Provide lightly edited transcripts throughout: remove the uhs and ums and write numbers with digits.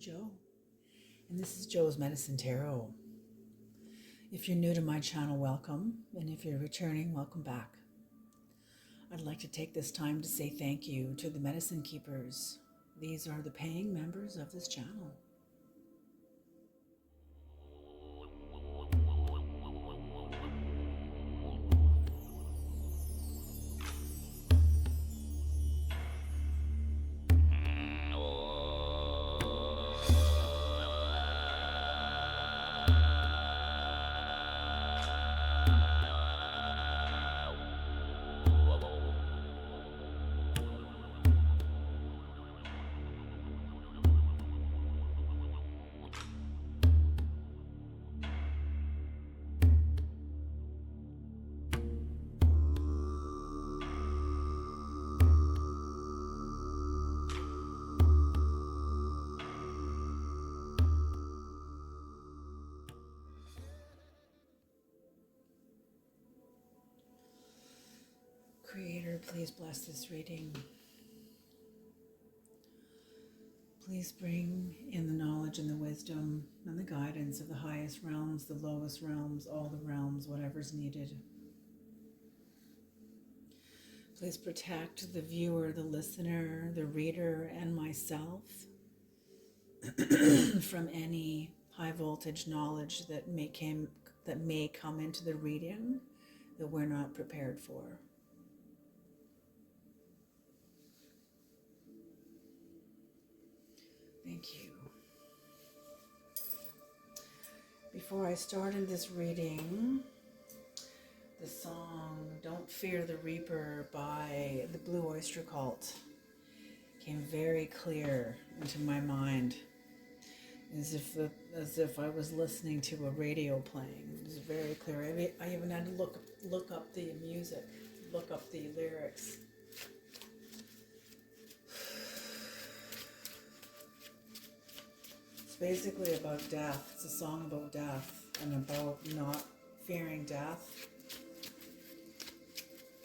Joe, and this is Joe's Medicine Tarot. If you're new to my channel, welcome, and if you're returning, welcome back. I'd like to take this time to say thank you to the Medicine Keepers. These are the paying members of this channel. Creator, please bless this reading. Please bring in the knowledge and the wisdom and the guidance of the highest realms, the lowest realms, all the realms, whatever's needed. Please protect the viewer, the listener, the reader, and myself from any high voltage knowledge that may come into the reading that we're not prepared for. Thank you. Before I start in this reading, the song Don't Fear the Reaper by the Blue Oyster Cult came very clear into my mind, as if I was listening to a radio playing. It was very clear. I even had to look up the music, look up the lyrics. It's basically about death. It's a song about death and about not fearing death.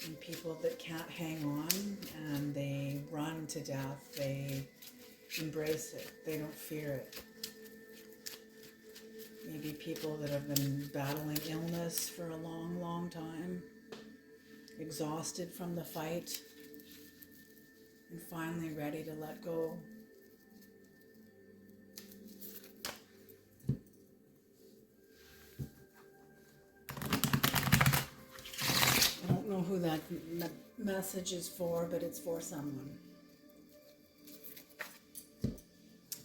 And people that can't hang on and they run to death, they embrace it. They don't fear it. Maybe people that have been battling illness for a long, long time, exhausted from the fight, and finally ready to let go. I don't know who that message is for, but it's for someone.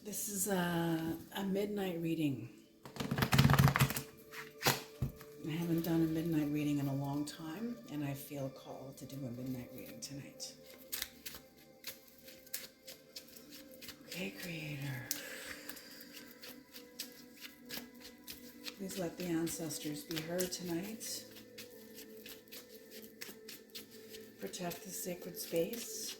This is a midnight reading. I haven't done a midnight reading in a long time, and I feel called to do a midnight reading tonight. Okay, Creator. Please let the ancestors be heard tonight. Protect the sacred space.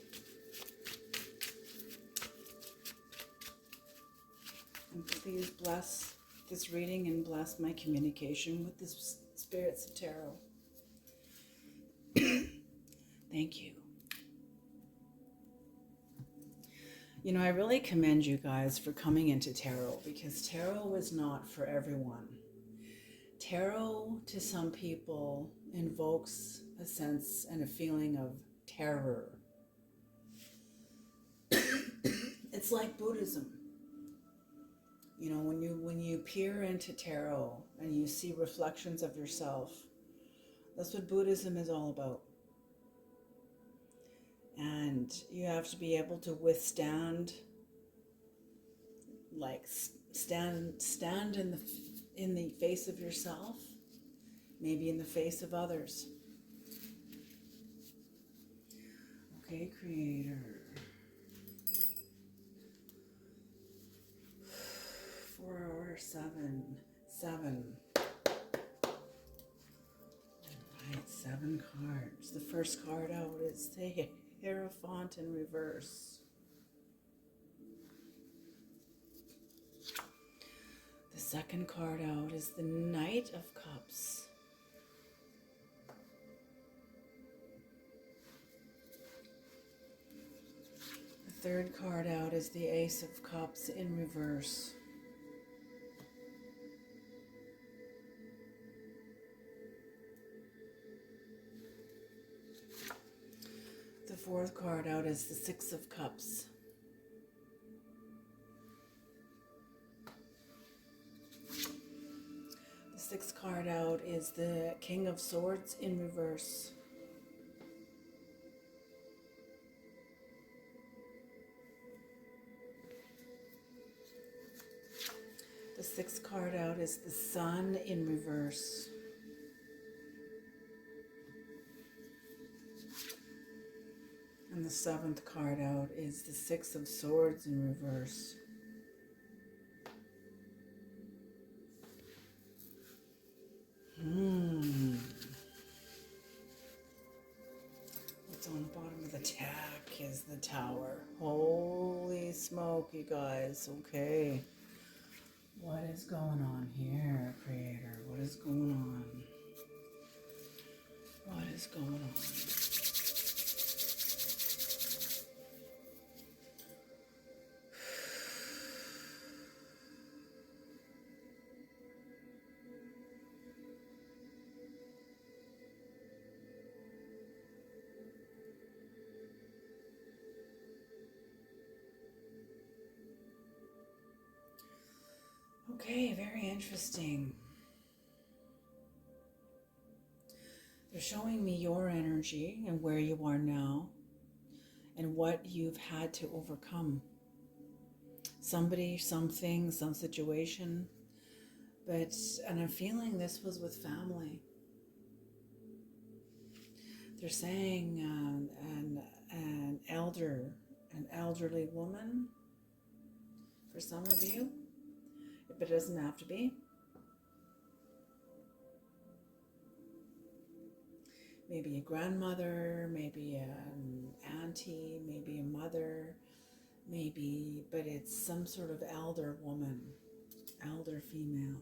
And please bless this reading and bless my communication with the spirits of tarot. Thank you. You know, I really commend you guys for coming into tarot, because tarot is not for everyone. Tarot, to some people, invokes a sense and a feeling of terror. It's like Buddhism. You know, when you peer into tarot and you see reflections of yourself, that's what Buddhism is all about. And you have to be able to withstand, like stand in the face of yourself, maybe in the face of others. Okay, Creator. 4 hour 7. Alright, 7 cards. The first card out is the Hierophant in reverse. The second card out is the Knight of Cups. The third card out is the Ace of Cups in reverse. The fourth card out is the Six of Cups. The sixth card out is the King of Swords in reverse. The sixth card out is the Sun in reverse. And the seventh card out is the Six of Swords in reverse. What's on the bottom of the deck is the Tower. Holy smoke, you guys. Okay. What is going on here, Creator? What is going on? What is going on? Okay, very interesting. They're showing me your energy and where you are now and what you've had to overcome. Somebody, something, some situation. And I'm feeling this was with family. They're saying an elderly woman for some of you, but it doesn't have to be. Maybe a grandmother, maybe an auntie, maybe a mother, but it's some sort of elder woman, elder female.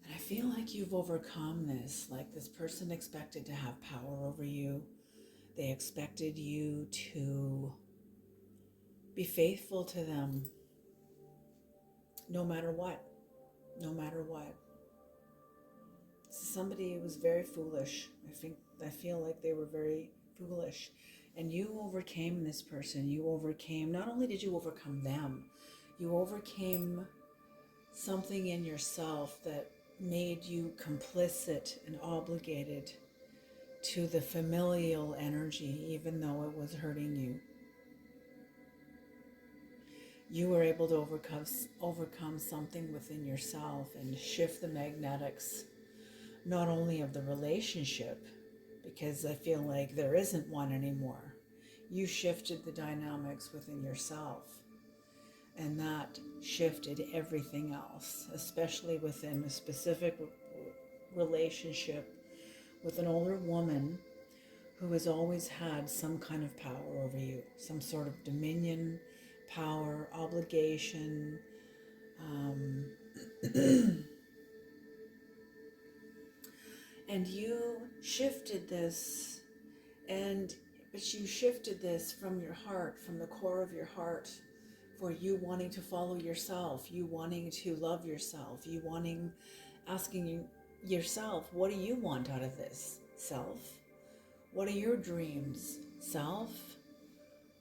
And I feel like you've overcome this, like this person expected to have power over you. They expected you to be faithful to them, no matter what, no matter what. Somebody who was very foolish. I feel like they were very foolish. And you overcame this person. You overcame, not only did you overcome them, you overcame something in yourself that made you complicit and obligated to the familial energy, even though it was hurting you. You were able to overcome something within yourself and shift the magnetics, not only of the relationship, because I feel like there isn't one anymore. You shifted the dynamics within yourself, and that shifted everything else, especially within a specific relationship with an older woman who has always had some kind of power over you, some sort of dominion, power, obligation, and you shifted this, but you shifted this from your heart, from the core of your heart, for you wanting to follow yourself, you wanting to love yourself, asking yourself, what do you want out of this, self? What are your dreams, self?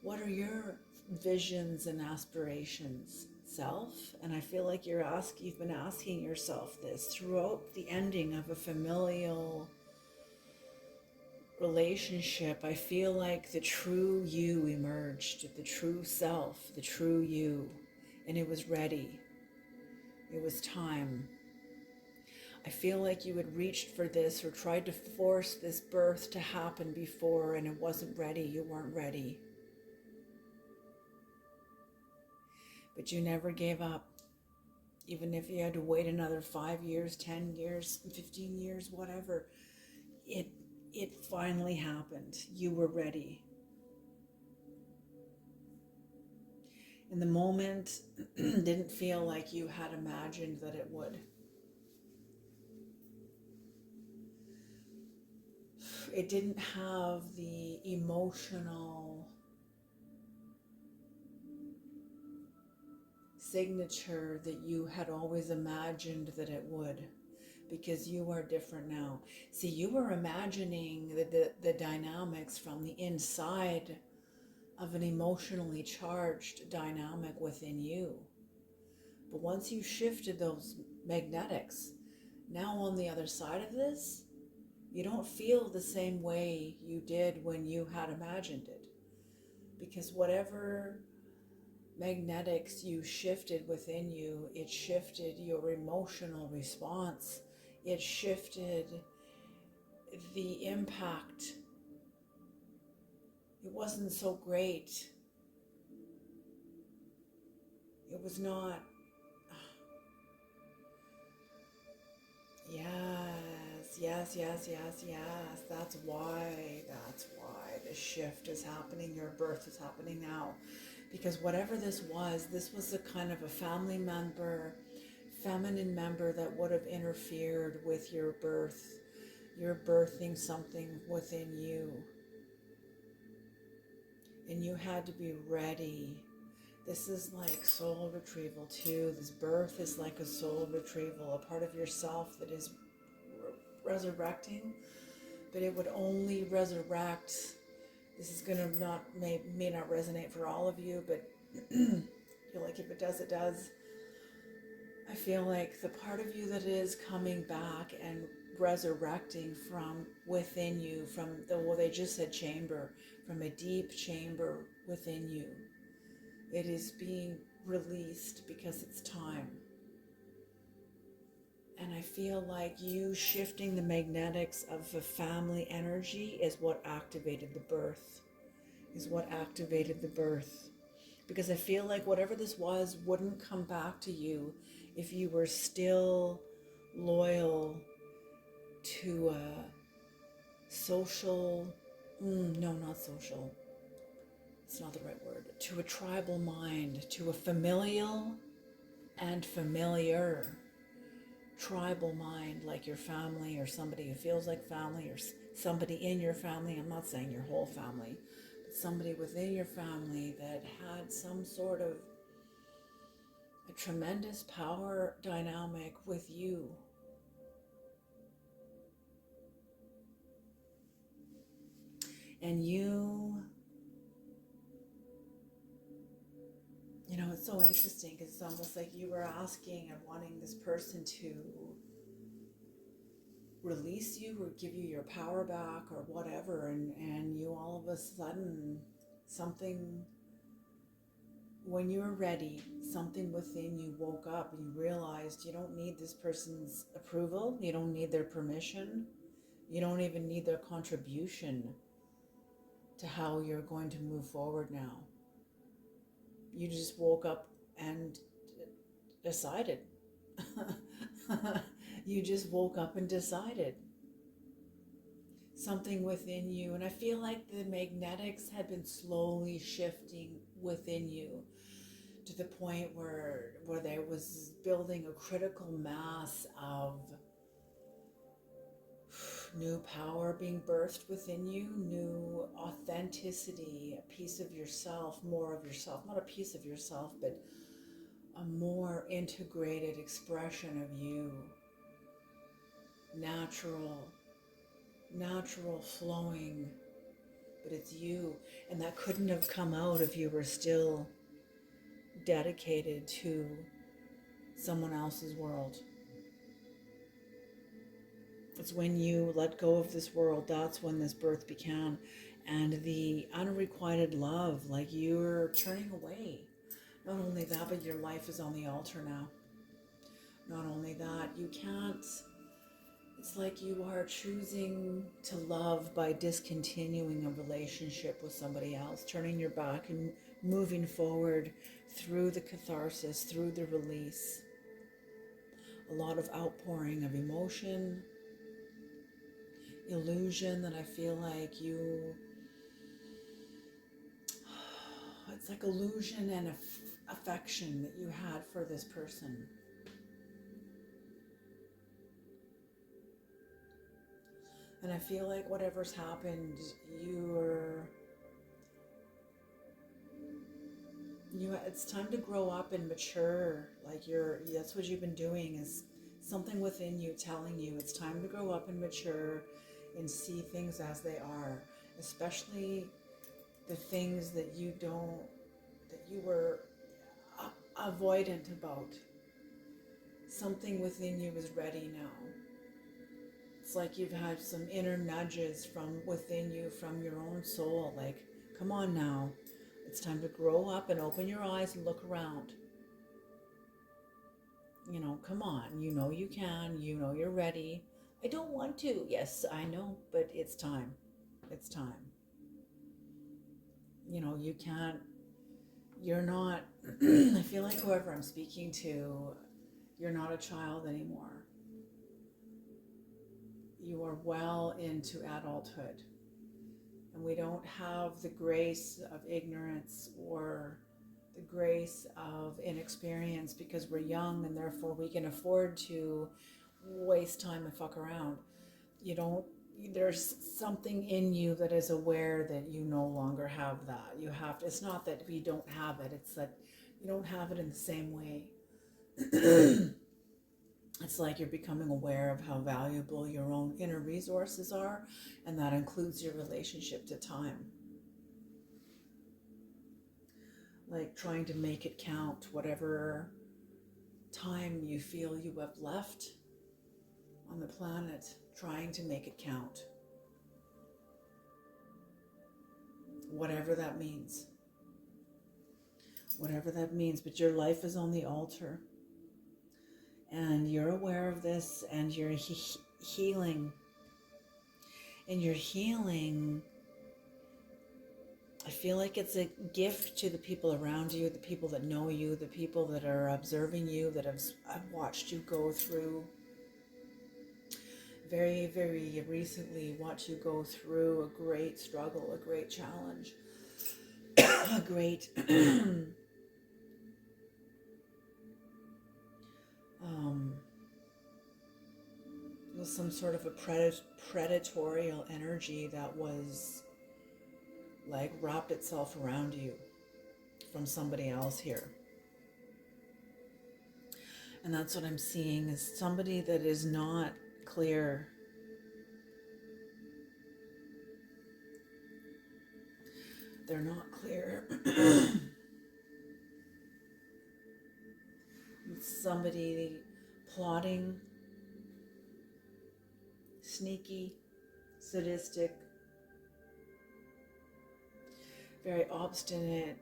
What are your visions and aspirations, self? And I feel like you've been asking yourself this throughout the ending of a familial relationship. I feel like the true you emerged, the true self, the true you, and it was ready. It was time. I feel like you had reached for this or tried to force this birth to happen before, and it wasn't ready. You weren't ready. But you never gave up. Even if you had to wait another 5 years, 10 years, 15 years, whatever, it finally happened. You were ready. In the moment, didn't feel like you had imagined that it would. it didn't have the emotional signature that you had always imagined that it would, because you are different now. See, you were imagining the dynamics from the inside of an emotionally charged dynamic within you. But once you shifted those magnetics, now on the other side of this, you don't feel the same way you did when you had imagined it. Because whatever magnetics you shifted within you, it shifted your emotional response. It shifted the impact. It wasn't so great. It was not. Yes. That's why the shift is happening. Your birth is happening now. Because whatever this was a kind of a family member, feminine member that would have interfered with your birth. You're birthing something within you. And you had to be ready. This is like soul retrieval too. This birth is like a soul retrieval, a part of yourself that is resurrecting, but it would only resurrect. This is gonna may not resonate for all of you, but I feel like if it does, it does. I feel like the part of you that is coming back and resurrecting from within you, from they just said chamber, from a deep chamber within you. It is being released because it's time. And I feel like you shifting the magnetics of the family energy is what activated the birth. Because I feel like whatever this was wouldn't come back to you if you were still loyal to a social, no, not social. It's not the right word. To a tribal mind, to a familial and familiar tribal mind, like your family or somebody who feels like family, or somebody in your family. I'm not saying your whole family, but somebody within your family that had some sort of a tremendous power dynamic with you. And you know, it's so interesting because it's almost like you were asking and wanting this person to release you or give you your power back or whatever, and you all of a sudden, something, when you were ready, something within you woke up and you realized you don't need this person's approval, you don't need their permission, you don't even need their contribution to how you're going to move forward now. You just woke up and decided. You just woke up and decided. Something within you, and I feel like the magnetics had been slowly shifting within you to the point where there was building a critical mass of new power being birthed within you, new authenticity, a piece of yourself, more of yourself, not a piece of yourself, but a more integrated expression of you, natural flowing, but it's you. And that couldn't have come out if you were still dedicated to someone else's world. It's when you let go of this world, that's when this birth began. And the unrequited love, like you're turning away. Not only that, but your life is on the altar now. Not only that, you can't, it's like you are choosing to love by discontinuing a relationship with somebody else, turning your back and moving forward through the catharsis, through the release. A lot of outpouring of emotion, illusion that I feel like it's like illusion and affection that you had for this person. And I feel like whatever's happened, it's time to grow up and mature. Like that's what you've been doing, is something within you telling you it's time to grow up and mature and see things as they are, especially the things that you were avoidant about. Something within you is ready now. It's like you've had some inner nudges from within you, from your own soul, like, come on now. It's time to grow up and open your eyes and look around. Come on. You can. You're ready. I don't want to. Yes, I know, but it's time. It's time. You can't. You're not. I feel like whoever I'm speaking to, you're not a child anymore. You are well into adulthood. And we don't have the grace of ignorance or the grace of inexperience because we're young, and therefore we can afford to waste time and fuck around. There's something in you that is aware that you no longer have that. It's not that we don't have it, it's that you don't have it in the same way. It's like you're becoming aware of how valuable your own inner resources are, and that includes your relationship to time. Like trying to make it count, whatever time you feel you have left on the planet, trying to make it count. Whatever that means. Whatever that means, but your life is on the altar. And you're aware of this, and you're healing. And you're healing. I feel like it's a gift to the people around you, the people that know you, the people that are observing you, that have watched you go through. Very, very recently, watched you go through a great struggle, a great challenge, a great was some sort of a predatorial energy that was like wrapped itself around you from somebody else here. And that's what I'm seeing, is somebody that is not clear. They're not clear. Somebody plotting, sneaky, sadistic, very obstinate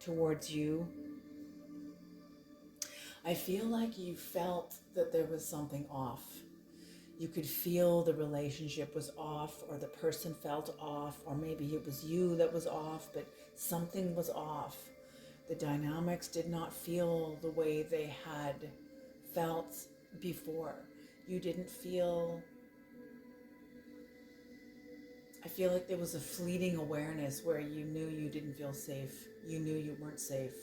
towards you. I feel like you felt that there was something off. You could feel the relationship was off, or the person felt off, or maybe it was you that was off, but something was off. The dynamics did not feel the way they had felt before. You didn't feel... I feel like there was a fleeting awareness where you knew you didn't feel safe. You knew you weren't safe.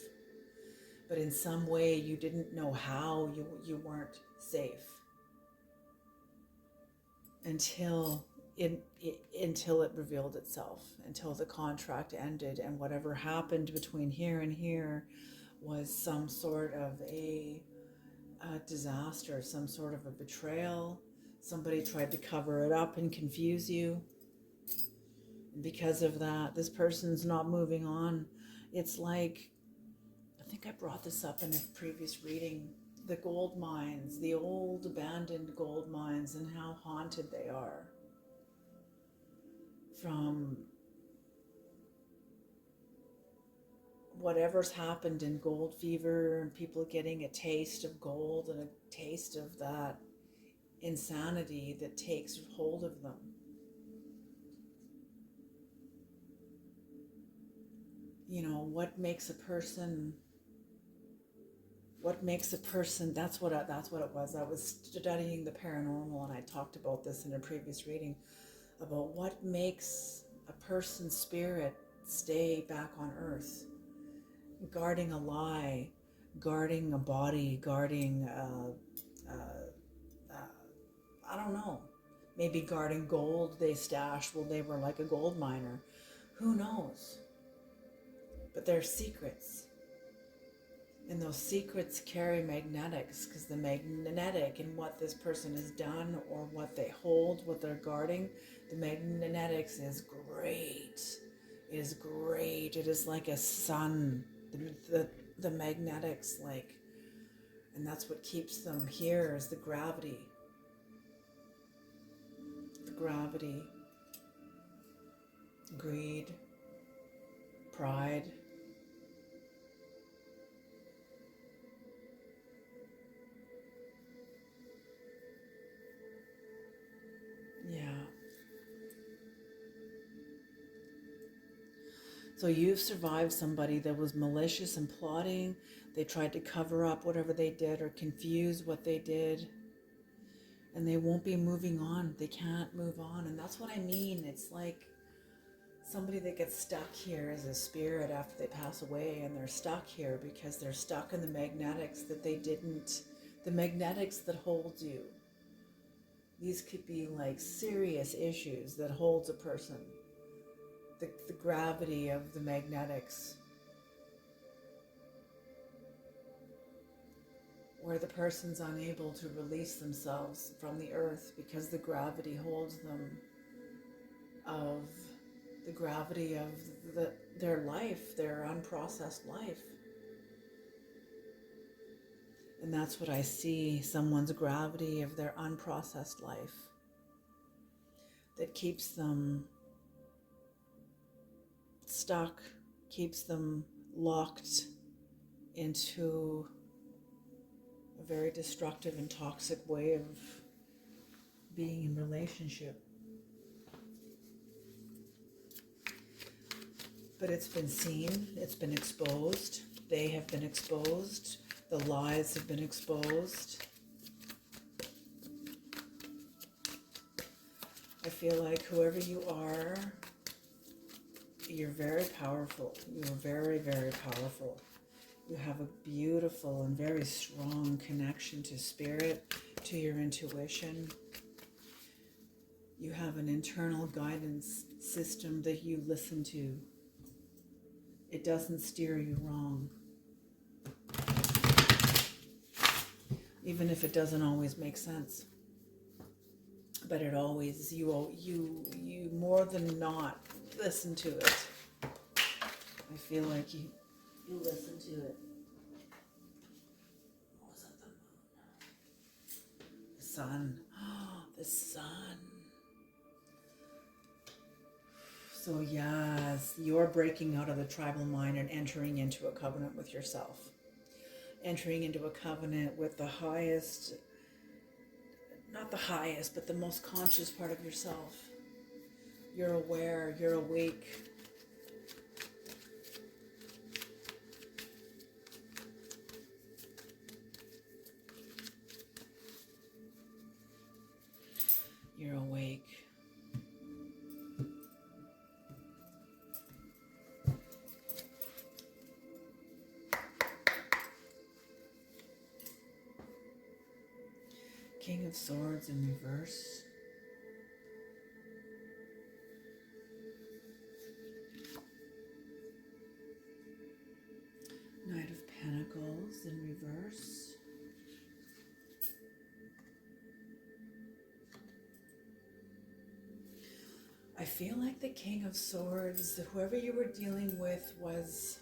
But in some way, you didn't know how you weren't safe. Until it revealed itself, until the contract ended, and whatever happened between here and here was some sort of a disaster, some sort of a betrayal. Somebody tried to cover it up and confuse you. And because of that, this person's not moving on. It's like, I think I brought this up in a previous reading, the gold mines, the old abandoned gold mines, and how haunted they are from whatever's happened in gold fever, and people getting a taste of gold and a taste of that insanity that takes hold of them. What makes a person, that's what it was. I was studying the paranormal, and I talked about this in a previous reading, about what makes a person's spirit stay back on earth, guarding a lie, guarding a body, guarding I don't know, maybe guarding gold they stashed while they were like a gold miner. Who knows? But they're secrets. And those secrets carry magnetics, because the magnetic in what this person has done or what they hold, what they're guarding, the magnetics is great. It is great. It is like a sun. The magnetics, like, and that's what keeps them here, is the gravity. The gravity, greed, pride. Yeah. So you've survived somebody that was malicious and plotting. They tried to cover up whatever they did or confuse what they did. And they won't be moving on. They can't move on. And that's what I mean. It's like somebody that gets stuck here as a spirit after they pass away, and they're stuck here because they're stuck in the magnetics that they didn't, the magnetics that hold you. These could be like serious issues that holds a person. The gravity of the magnetics. Where the person's unable to release themselves from the earth because the gravity holds them of the gravity of their life, their unprocessed life. And that's what I see, someone's gravity of their unprocessed life that keeps them stuck, keeps them locked into a very destructive and toxic way of being in relationship. But it's been seen, it's been exposed, they have been exposed, the lies have been exposed. I feel like whoever you are, you're very powerful. You're very, very powerful. You have a beautiful and very strong connection to spirit, to your intuition. You have an internal guidance system that you listen to. It doesn't steer you wrong. Even if it doesn't always make sense. But it always, you more than not listen to it. I feel like you listen to it. What was it, the moon? The sun. Oh, the sun. So yes, you're breaking out of the tribal mind and entering into a covenant with yourself. Entering into a covenant with the highest, not the highest, but the most conscious part of yourself. You're aware, you're awake. You're awake. King of Swords in reverse. Knight of Pentacles in reverse. I feel like the King of Swords, whoever you were dealing with, was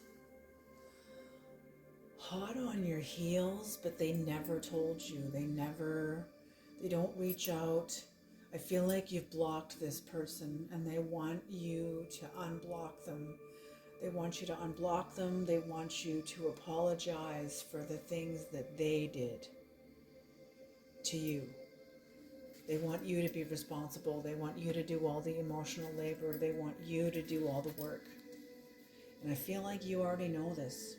hot on your heels, but they never told you. They don't reach out. I feel like you've blocked this person and they want you to unblock them. They want you to unblock them. They want you to apologize for the things that they did to you. They want you to be responsible. They want you to do all the emotional labor. They want you to do all the work. And I feel like you already know this.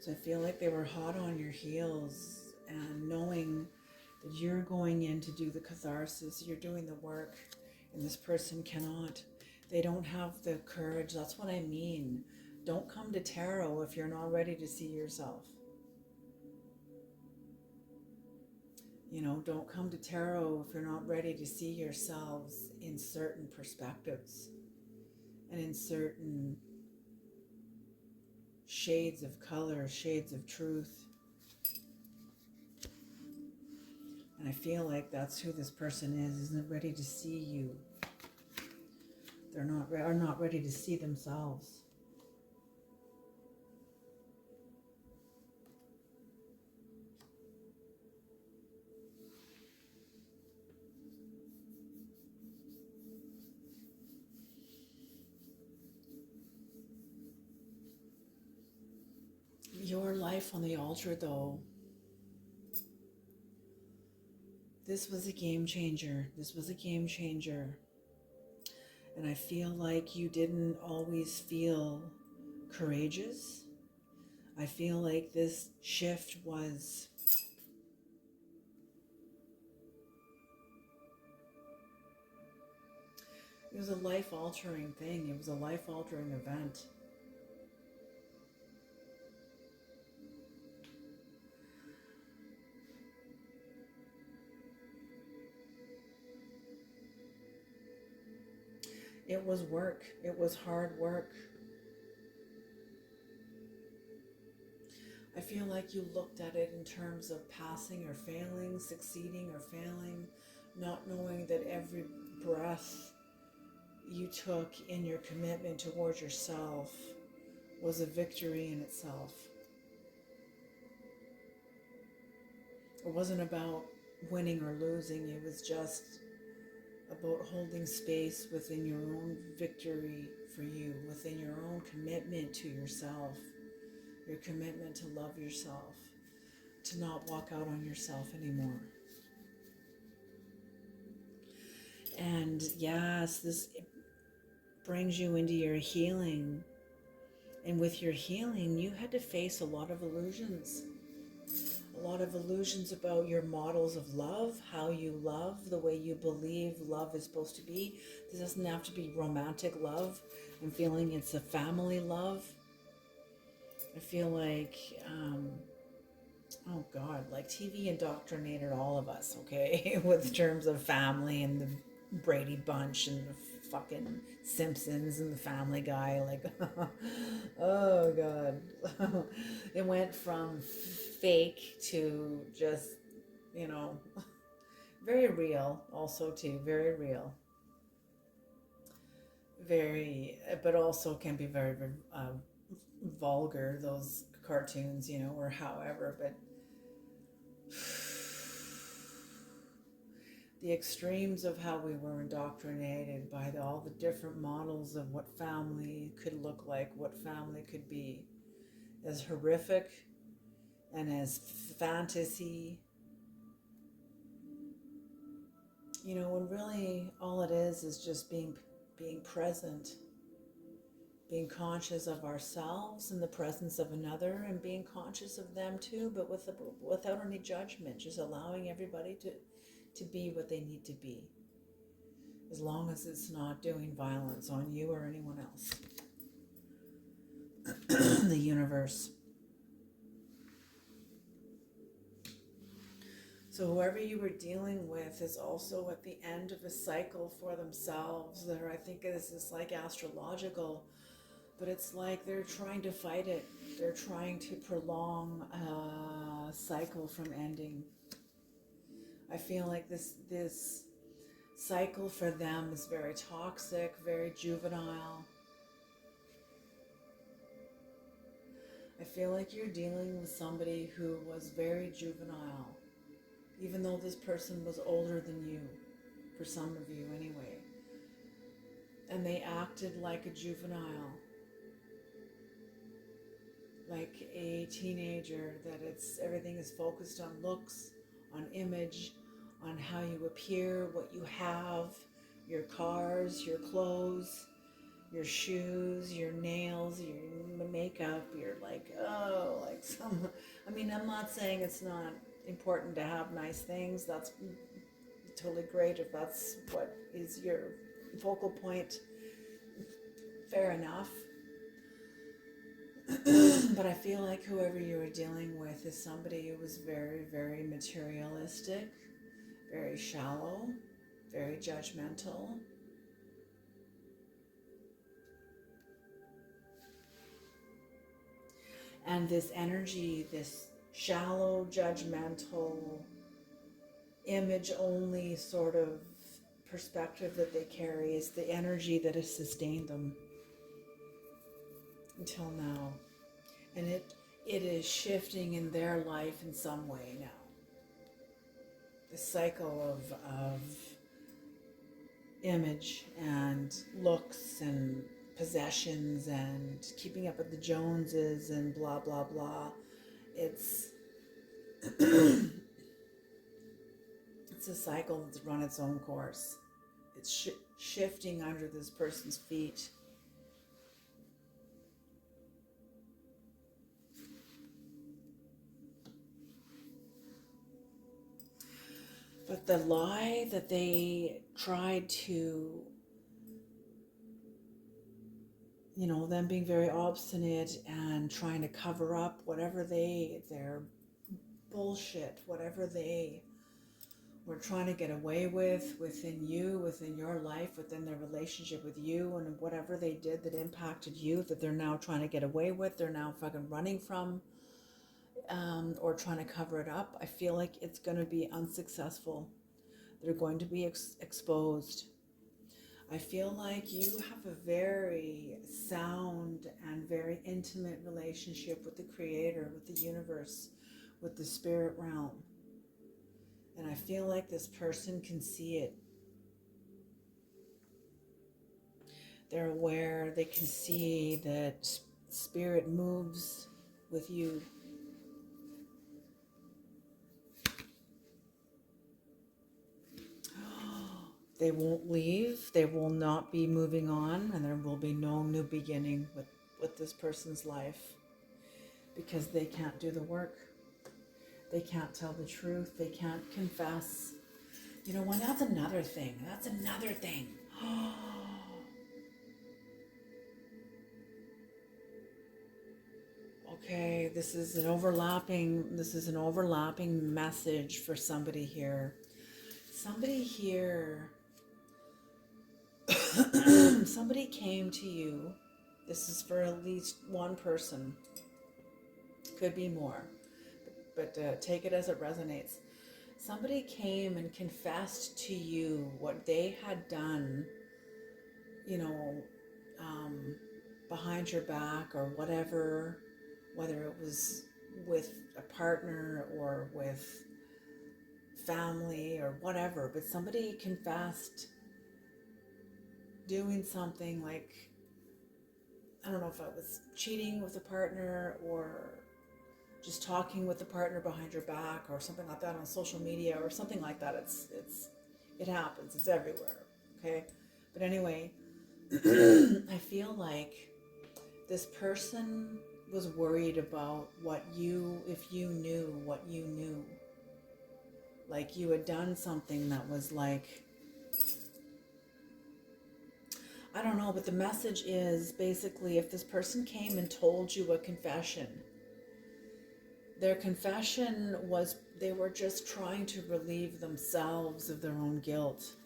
So I feel like they were hot on your heels, and knowing that you're going in to do the catharsis, you're doing the work, and this person cannot. They don't have the courage. That's what I mean. Don't come to tarot if you're not ready to see yourself. You know, don't come to tarot if you're not ready to see yourselves in certain perspectives and in certain shades of color, shades of truth. And I feel like that's who this person is, isn't ready to see you. They're not ready to see themselves. Your life on the altar, though, this was a game changer. This was a game changer. And I feel like you didn't always feel courageous. I feel like this shift was it was a life-altering thing. It was a life-altering event. It was work. It was hard work. I feel like you looked at it in terms of passing or failing, succeeding or failing, not knowing that every breath you took in your commitment towards yourself was a victory in itself. It wasn't about winning or losing. It was just about holding space within your own victory for you, within your own commitment to yourself, your commitment to love yourself, to not walk out on yourself anymore. And yes, this brings you into your healing. And with your healing, you had to face a lot of illusions. A lot of illusions about your models of love, how you love, the way you believe love is supposed to be. This doesn't have to be romantic love. I'm feeling it's a family love. I feel like, oh God, like TV indoctrinated all of us, okay, with terms of family and the Brady Bunch and the fucking Simpsons and the Family Guy, like, oh God. It went from fake to just, you know, very real also too, very real. Very, but also can be very, very vulgar, those cartoons, you know, or however, but the extremes of how we were indoctrinated by all the different models of what family could look like, what family could be, as horrific and as fantasy, you know, when really all it is just being present, being conscious of ourselves in the presence of another, and being conscious of them too, but without any judgment, just allowing everybody to be what they need to be, as long as it's not doing violence on you or anyone else. The universe. So whoever you were dealing with is also at the end of a cycle for themselves. I think this is like astrological, but it's like they're trying to fight it. They're trying to prolong a cycle from ending. I feel like this cycle for them is very toxic, very juvenile. I feel like you're dealing with somebody who was very juvenile, even though this person was older than you, for some of you anyway. And they acted like a juvenile, like a teenager, that everything is focused on looks, on image, on how you appear, what you have, your cars, your clothes, your shoes, your nails, your makeup. You're like, oh, like I mean, I'm not saying it's not important to have nice things. That's totally great if that's what is your focal point. Fair enough. But I feel like whoever you were dealing with is somebody who was very, very materialistic, very shallow, very judgmental. And this energy, this shallow, judgmental, image only sort of perspective that they carry is the energy that has sustained them until now. And it is shifting in their life in some way now. The cycle of image and looks and possessions and keeping up with the Joneses and blah, blah, blah. It's it's a cycle that's run its own course. It's shifting under this person's feet. But the lie that they tried to, them being very obstinate and trying to cover up whatever their bullshit, whatever they were trying to get away with within you, within your life, within their relationship with you, and whatever they did that impacted you, that they're now trying to get away with, they're now fucking running from, or trying to cover it up. I feel like it's going to be unsuccessful. They're going to be exposed. I feel like you have a very sound and very intimate relationship with the Creator, with the universe, with the spirit realm. And I feel like this person can see it. They're aware, they can see that spirit moves with you. They won't leave, they will not be moving on, and there will be no new beginning with this person's life because they can't do the work. They can't tell the truth, they can't confess. That's another thing. Okay, this is an overlapping message for somebody here. Somebody came to you. This is for at least one person. Could be more, but take it as it resonates. Somebody came and confessed to you what they had done, behind your back or whatever, whether it was with a partner or with family or whatever, but somebody confessed doing something like, I don't know if it was cheating with a partner or just talking with the partner behind your back or something like that on social media or something like that. It happens. It's everywhere. Okay. But anyway, I feel like this person was worried about if you knew what you knew. Like you had done something that was like, I don't know, but the message is basically if this person came and told you a confession, their confession was they were just trying to relieve themselves of their own guilt.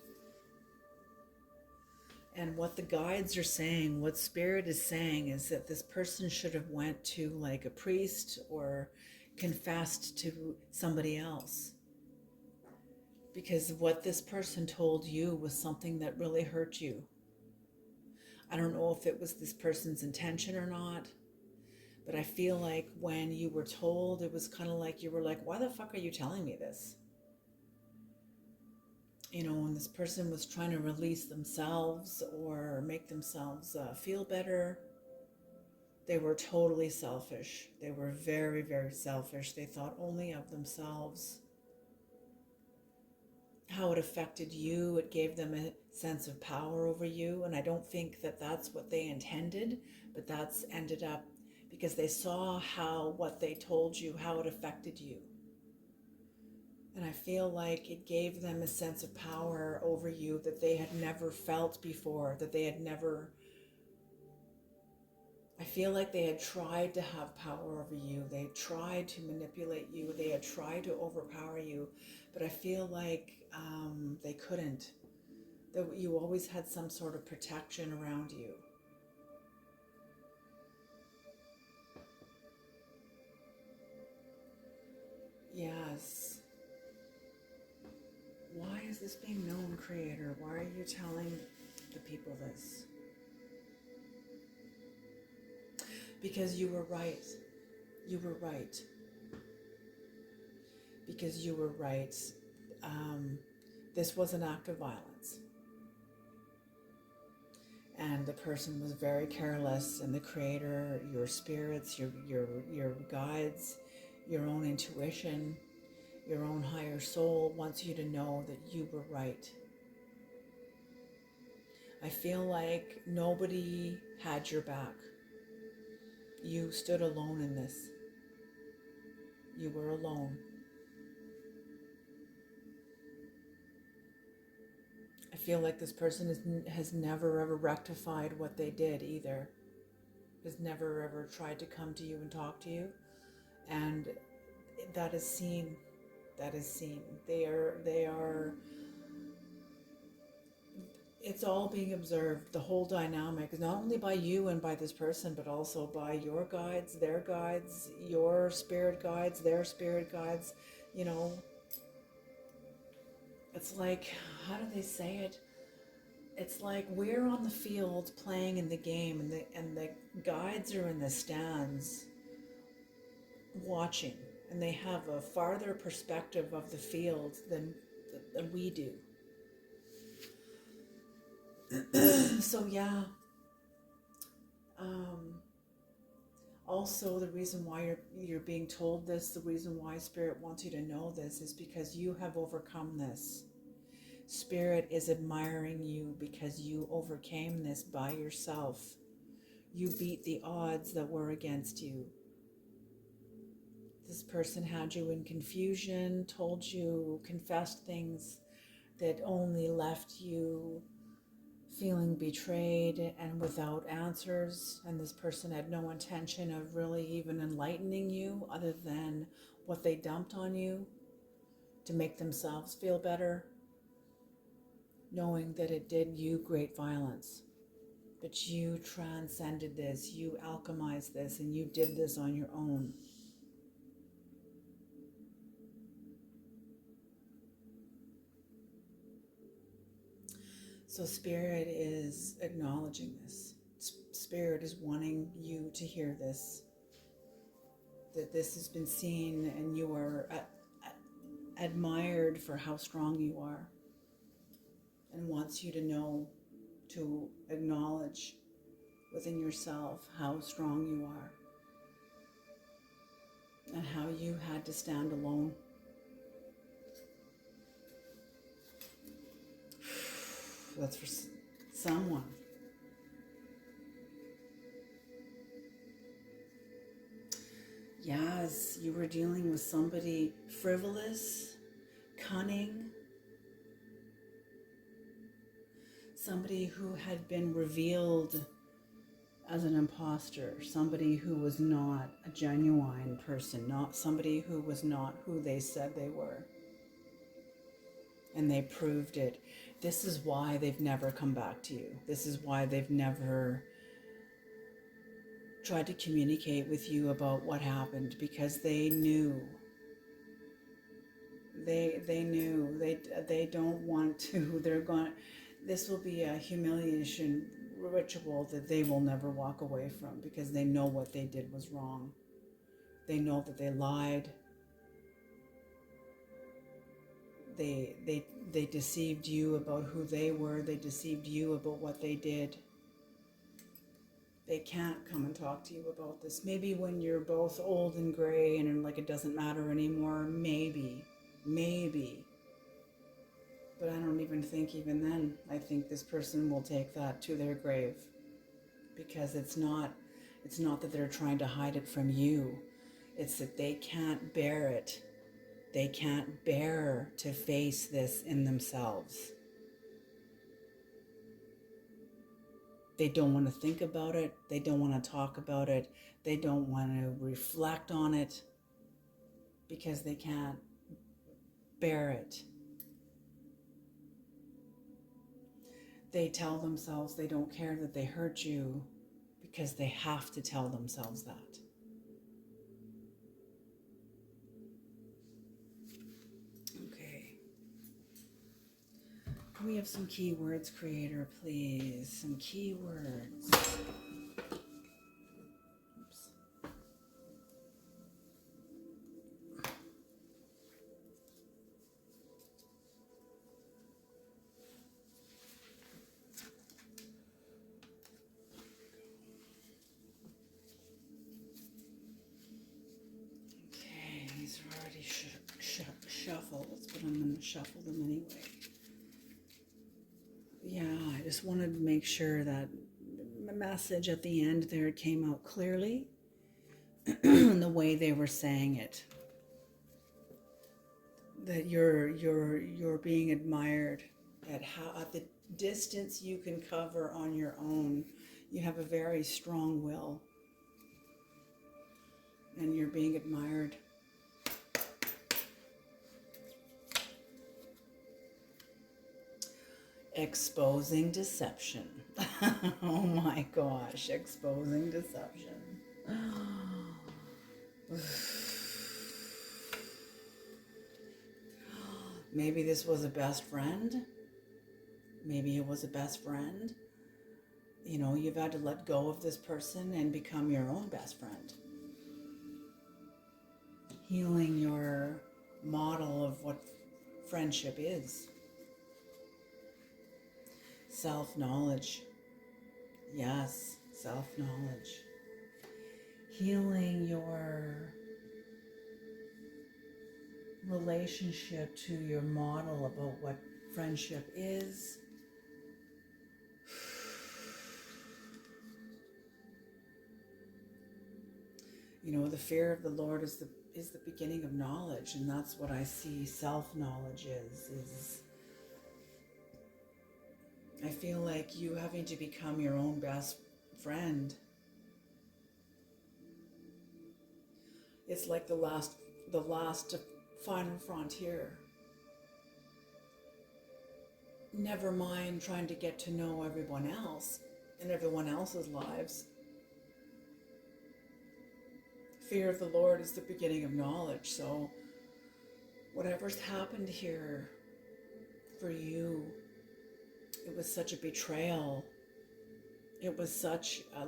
And what the guides are saying, what spirit is saying, is that this person should have went to like a priest or confessed to somebody else. Because what this person told you was something that really hurt you. I don't know if it was this person's intention or not, but I feel like when you were told, it was kind of like you were like, why the fuck are you telling me this? When this person was trying to release themselves or make themselves feel better, they were totally selfish. They were very, very selfish. They thought only of themselves. How it affected you, it gave them a sense of power over you. And I don't think that that's what they intended, but that's ended up because they saw what they told you, how it affected you. And I feel like it gave them a sense of power over you that they had never felt before, that they had never I feel like they had tried to have power over you. They had tried to manipulate you. They had tried to overpower you. But I feel like they couldn't. That you always had some sort of protection around you. Yes. Why is this being known, Creator? Why are you telling the people this? Because you were right. You were right. Because you were right. This was an act of violence. And the person was very careless, and the Creator, your spirits, your guides, your own intuition, your own higher soul wants you to know that you were right. I feel like nobody had your back. You stood alone in this. You were alone. I feel like this person has never ever rectified what they did either. Has never ever tried to come to you and talk to you. And that is seen. That is seen. They are, it's all being observed, the whole dynamic, not only by you and by this person, but also by your guides, their guides, your spirit guides, their spirit guides. You know, it's like, how do they say it? It's like we're on the field playing in the game, and the guides are in the stands watching, and they have a farther perspective of the field than we do. So yeah. Also, the reason why you're being told this, the reason why Spirit wants you to know this, is because you have overcome this. Spirit is admiring you because you overcame this by yourself. You beat the odds that were against you. This person had you in confusion, told you, confessed things that only left you feeling betrayed and without answers. And this person had no intention of really even enlightening you other than what they dumped on you to make themselves feel better, knowing that it did you great violence. But you transcended this, you alchemized this, and you did this on your own. So Spirit is acknowledging this. Spirit is wanting you to hear this, that this has been seen and you are admired for how strong you are, and wants you to know, to acknowledge within yourself how strong you are and how you had to stand alone. That's for someone. Yes, you were dealing with somebody frivolous, cunning, somebody who had been revealed as an imposter, somebody who was not a genuine person, not somebody who was not who they said they were. And they proved it. This is why they've never come back to you. This is why they've never tried to communicate with you about what happened, because they knew. They knew. They don't want to. They're going. This will be a humiliation ritual that they will never walk away from, because they know what they did was wrong. They know that they lied. They deceived you about who they were. They deceived you about what they did. They can't come and talk to you about this. Maybe when you're both old and gray and like it doesn't matter anymore, maybe. But I don't even think even then, I think this person will take that to their grave, because it's not that they're trying to hide it from you. It's that they can't bear it. They can't bear to face this in themselves. They don't want to think about it. They don't want to talk about it. They don't want to reflect on it because they can't bear it. They tell themselves they don't care that they hurt you because they have to tell themselves that. Okay. Can we have some keywords, Creator, please? Some keywords. Oops. Okay, these are already shuffled. Let's put them in, shuffle them anyway. Yeah, I just wanted to make sure that the message at the end there came out clearly in the way they were saying it. That you're being admired at the distance you can cover on your own. You have a very strong will, and you're being admired. Exposing deception. Oh my gosh, exposing deception. Maybe this was a best friend. Maybe it was a best friend. You know, you've had to let go of this person and become your own best friend. Healing your model of what friendship is. Self-knowledge. Yes, self-knowledge. Healing your relationship to your model about what friendship is. You know, the fear of the Lord is the beginning of knowledge, and that's what I see self-knowledge is I feel like you having to become your own best friend. It's like the last final frontier. Never mind trying to get to know everyone else and everyone else's lives. Fear of the Lord is the beginning of knowledge. So whatever's happened here for you, it was such a betrayal. It was such a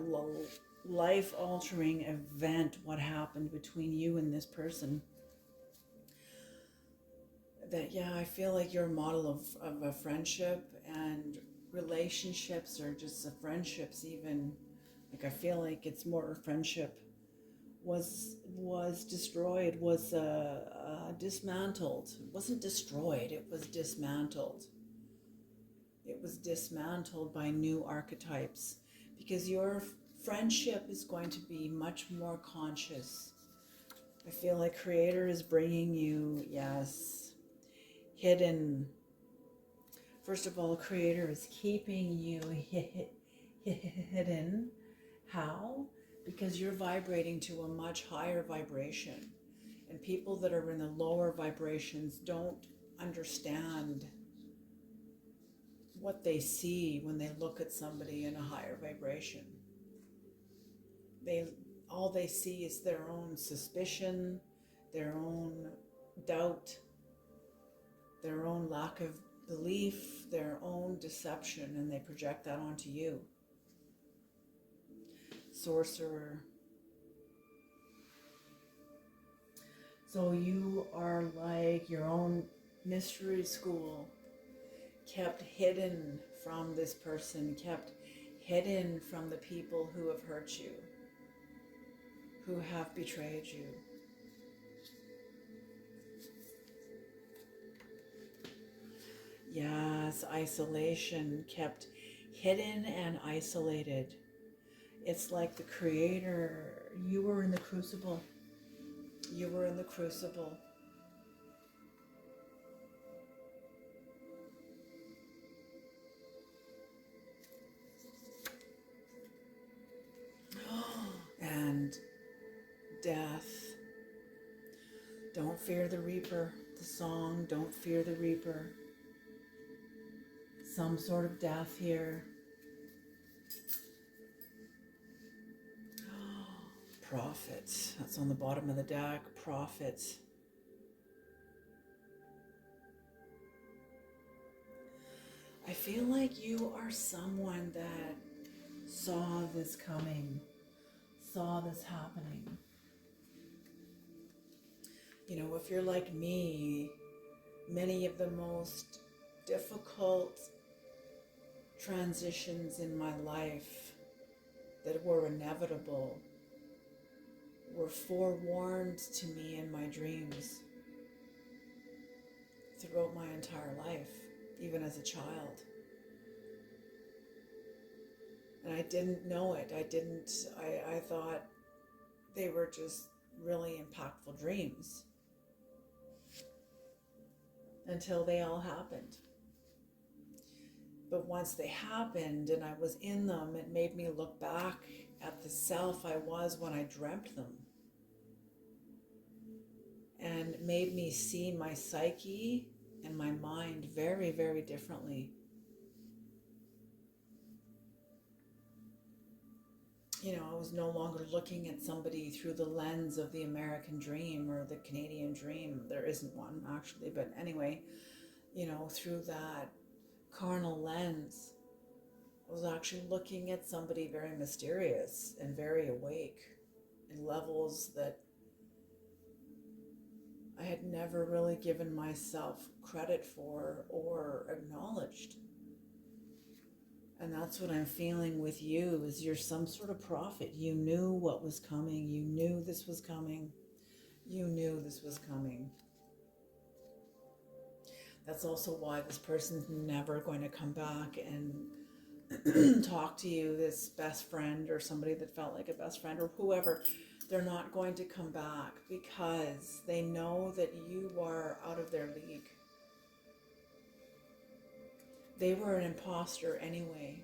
life-altering event, what happened between you and this person. That, yeah, I feel like your model of a friendship and relationships, or just friendships even, like I feel like it's more a friendship, was destroyed, was dismantled. It wasn't destroyed, it was dismantled. It was dismantled by new archetypes, because your friendship is going to be much more conscious. I feel like Creator is bringing you, yes, hidden. First of all, Creator is keeping you hidden. How? Because you're vibrating to a much higher vibration. And people that are in the lower vibrations don't understand what they see when they look at somebody in a higher vibration. All they see is their own suspicion, their own doubt, their own lack of belief, their own deception, and they project that onto you. Sorcerer. So you are like your own mystery school, kept hidden from this person, kept hidden from the people who have hurt you, who have betrayed you. Yes, isolation, kept hidden and isolated. It's like the Creator, you were in the crucible. You were in the crucible. death. Don't fear the reaper. The song, don't fear the reaper. Some sort of death here. Prophet. That's on the bottom of the deck. Prophet. I feel like you are someone that saw this coming, saw this happening. You know, if you're like me, many of the most difficult transitions in my life that were inevitable were forewarned to me in my dreams throughout my entire life, even as a child. And I didn't know it. I thought they were just really impactful dreams until they all happened. But once they happened and I was in them, it made me look back at the self I was when I dreamt them. And made me see my psyche and my mind very, very differently. You know, I was no longer looking at somebody through the lens of the American dream or the Canadian dream. There isn't one, actually, but anyway, you know, through that carnal lens, I was actually looking at somebody very mysterious and very awake in levels that I had never really given myself credit for or acknowledged. And that's what I'm feeling with you, is you're some sort of prophet. You knew what was coming. You knew this was coming. You knew this was coming. That's also why this person's never going to come back and talk to you, this best friend or somebody that felt like a best friend or whoever. They're not going to come back because they know that you are out of their league. They were an imposter anyway.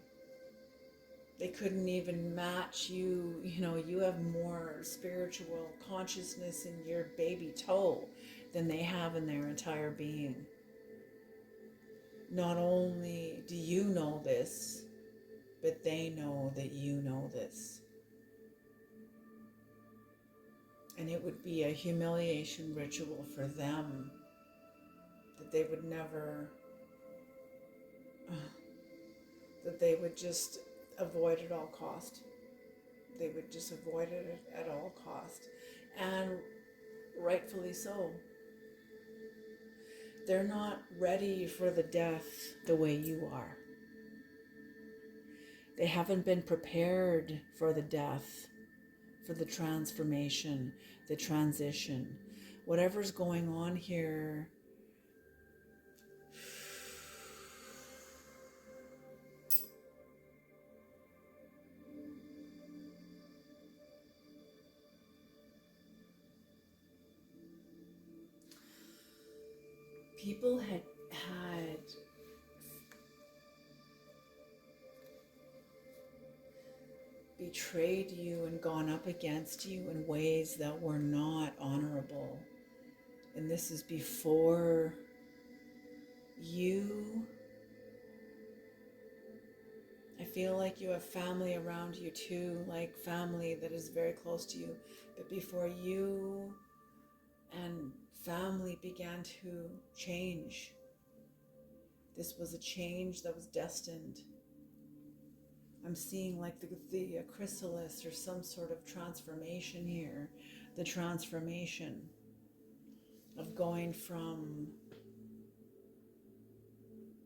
They couldn't even match you. You know, you have more spiritual consciousness in your baby toe than they have in their entire being. Not only do you know this, but they know that you know this. And it would be a humiliation ritual for them that they would never, that they would just avoid at all cost. They would just avoid it at all cost. And rightfully so. They're not ready for the death the way you are. They haven't been prepared for the death, for the transformation, the transition. Whatever's going on here, people had betrayed you and gone up against you in ways that were not honorable. And this is before you. I feel like you have family around you too, like family that is very close to you. But before you and family began to change, this was a change that was destined. I'm seeing like the chrysalis or some sort of transformation here. The transformation of going from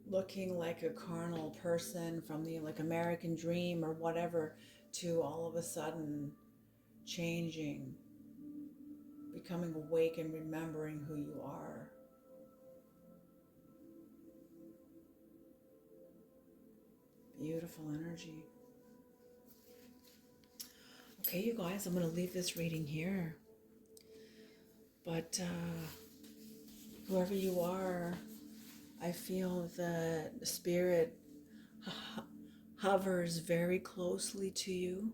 looking like a carnal person from the like American dream or whatever to all of a sudden changing, becoming awake and remembering who you are. Beautiful energy. Okay, you guys, I'm going to leave this reading here. But whoever you are, I feel that the spirit hovers very closely to you.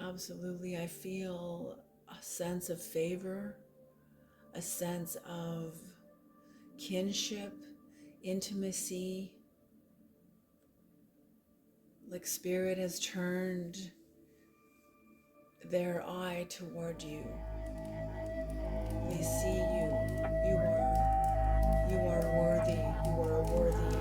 Absolutely. I feel a sense of favor, a sense of kinship, intimacy, like Spirit has turned their eye toward you. They see you. You are worthy. You are a worthy